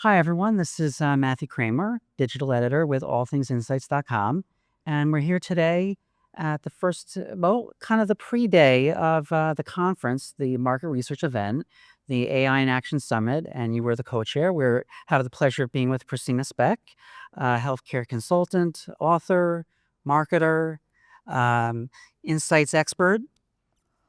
Hi, everyone. This is Matthew Kramer, digital editor with allthingsinsights.com. And we're here today at the first, well, kind of the pre-day of the conference, the market research event, the AI in Action Summit. And you were the co-chair. We're have the pleasure of being with Christina Speck, healthcare consultant, author, marketer, um, insights expert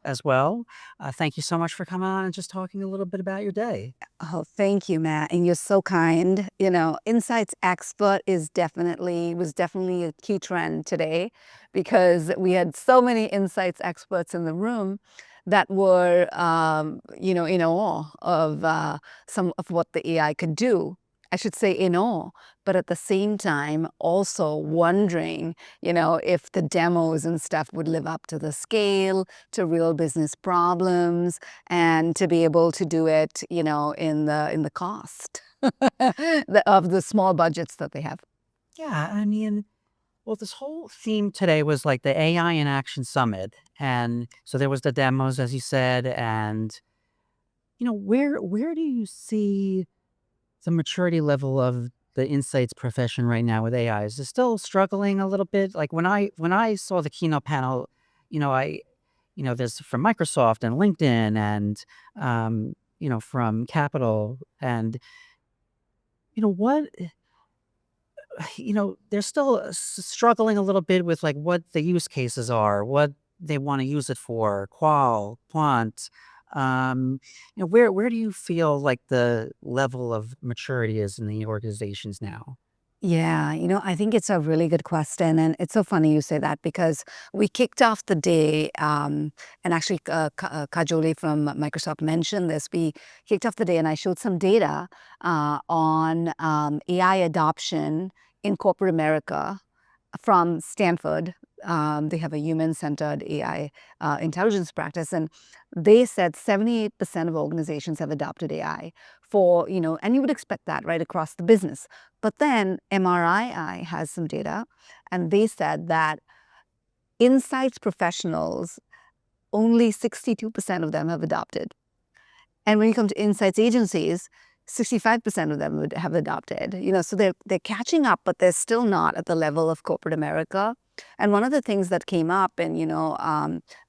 as well. Thank you so much for coming on and just talking a little bit about your day. Oh, thank you, Matt. And you're so kind. Insights expert was definitely a key trend today because we had so many insights experts in the room that were, in awe of some of what the AI could do. I should say in awe, but at the same time also wondering, if the demos and stuff would live up to the scale, to real business problems, and to be able to do it, in the cost of the small budgets that they have. Yeah, I mean, well, this whole theme today was like the AI in Action Summit. And so there was the demos, as you said, and where do you see the maturity level of the insights profession right now with AI? Is it still struggling a little bit? Like when I saw the keynote panel, I there's from Microsoft and LinkedIn and from Capital and what they're still struggling a little bit with like what the use cases are, what they want to use it for, qual, quant. Where do you feel like the level of maturity is in the organizations now? Yeah, I think it's a really good question. And it's so funny you say that because we kicked off the day, and actually Kajoli from Microsoft mentioned this. We kicked off the day and I showed some data on AI adoption in corporate America from Stanford. They have a human-centered AI intelligence practice, and they said 78% of organizations have adopted AI and you would expect that right across the business. But then MRII has some data, and they said that insights professionals, only 62% of them have adopted. And when you come to insights agencies, 65% of them would have adopted. So they're catching up, but they're still not at the level of corporate America. And one of the things that came up, and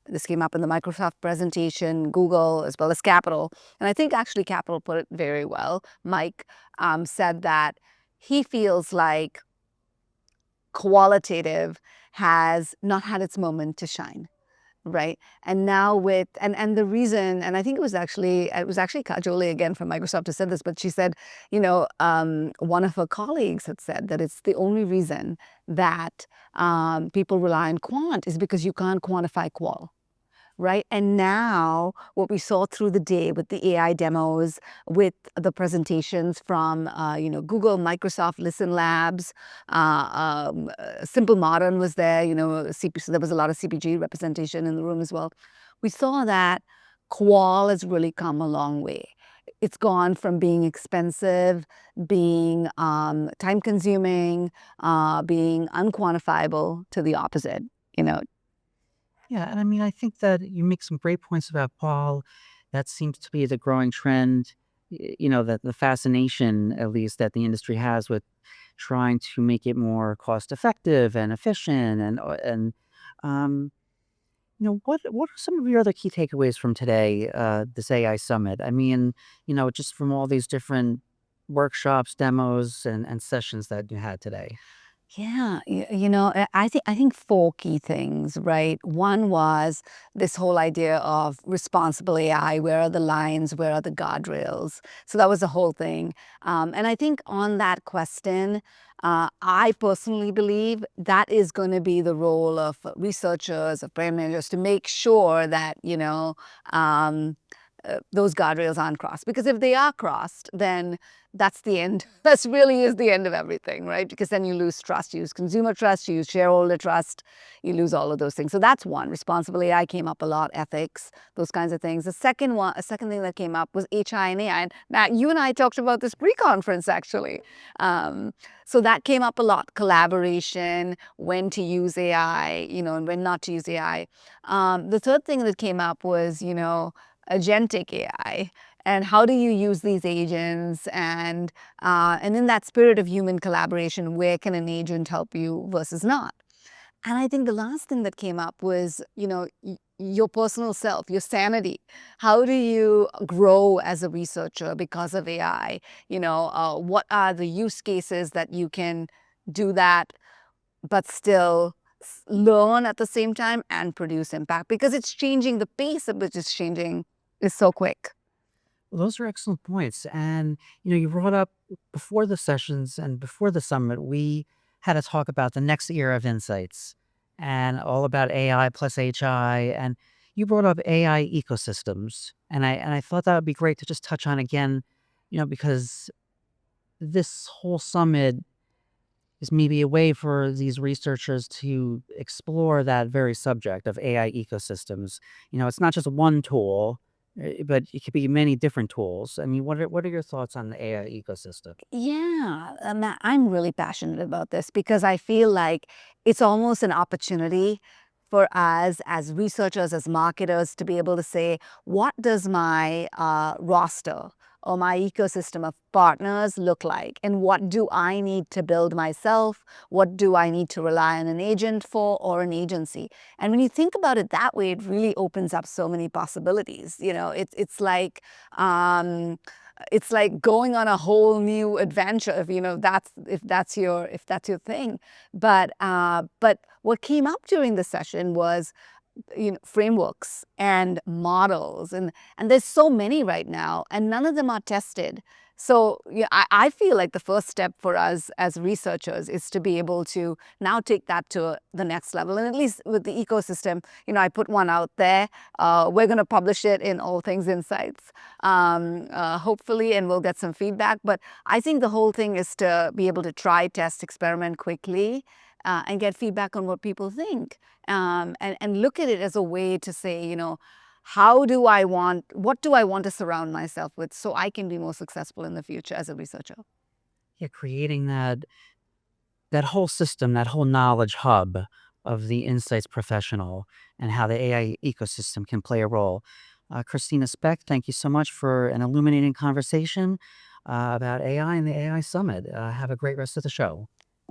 this came up in the Microsoft presentation, Google, as well as Capital, and I think actually Capital put it very well. Mike said that he feels like qualitative has not had its moment to shine. Right. And now and the reason, and I think it was actually Kajoli again from Microsoft who said this, but she said, one of her colleagues had said that it's the only reason that people rely on quant is because you can't quantify qual. Right. And now what we saw through the day with the AI demos, with the presentations from, Google, Microsoft, Listen Labs, Simple Modern was there, so there was a lot of CPG representation in the room as well. We saw that qual has really come a long way. It's gone from being expensive, being time consuming, being unquantifiable to the opposite, Yeah, and I mean, I think that you make some great points about Paul. That seems to be the growing trend, that the fascination, at least, that the industry has with trying to make it more cost effective and efficient. Um, what are some of your other key takeaways from today, this AI summit? I mean, just from all these different workshops, demos, and sessions that you had today. Yeah, I think four key things, right? One was this whole idea of responsible AI. Where are the lines? Where are the guardrails? So that was the whole thing. And I think on that question, I personally believe that is going to be the role of researchers, of brand managers, to make sure that those guardrails aren't crossed. Because if they are crossed, then that's the end. That's really is the end of everything, right? Because then you lose trust. You lose consumer trust, you lose shareholder trust, you lose all of those things. So that's one. Responsible AI came up a lot, ethics, those kinds of things. A second thing that came up was HI and AI. And Matt, you and I talked about this pre-conference actually. So that came up a lot. Collaboration, when to use AI, and when not to use AI. The third thing that came up was, agentic AI. and how do you use these agents, and in that spirit of human collaboration, where can an agent help you versus not? And I think the last thing that came up was, your personal self, your sanity. How do you grow as a researcher because of AI? What are the use cases that you can do that, but still learn at the same time and produce impact? Because it's changing, the pace at which it's changing is so quick. Well, those are excellent points. And, you brought up before the sessions and before the summit, we had a talk about the next era of insights and all about AI plus HI. And you brought up AI ecosystems. And I thought that would be great to just touch on again, because this whole summit is maybe a way for these researchers to explore that very subject of AI ecosystems. It's not just one tool, but it could be many different tools. I mean, what are your thoughts on the AI ecosystem? Yeah, I'm really passionate about this because I feel like it's almost an opportunity for us as researchers, as marketers, to be able to say, what does my roster or my ecosystem of partners look like? And what do I need to build myself? What do I need to rely on an agent for, or an agency? And when you think about it that way, it really opens up so many possibilities. Um, it's like going on a whole new adventure, if that's your thing. But what came up during the session was, frameworks and models, and there's so many right now, and none of them are tested. So yeah, I feel like the first step for us as researchers is to be able to now take that to the next level. And at least with the ecosystem, I put one out there. We're going to publish it in All Things Insights, hopefully, and we'll get some feedback. But I think the whole thing is to be able to try, test, experiment quickly, and get feedback on what people think, and look at it as a way to say, what do I want to surround myself with so I can be more successful in the future as a researcher? Yeah, creating that whole system, that whole knowledge hub of the insights professional and how the AI ecosystem can play a role. Christina Speck, thank you so much for an illuminating conversation about AI and the AI Summit. Have a great rest of the show.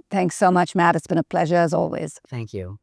Thanks so much, Matt. It's been a pleasure as always. Thank you.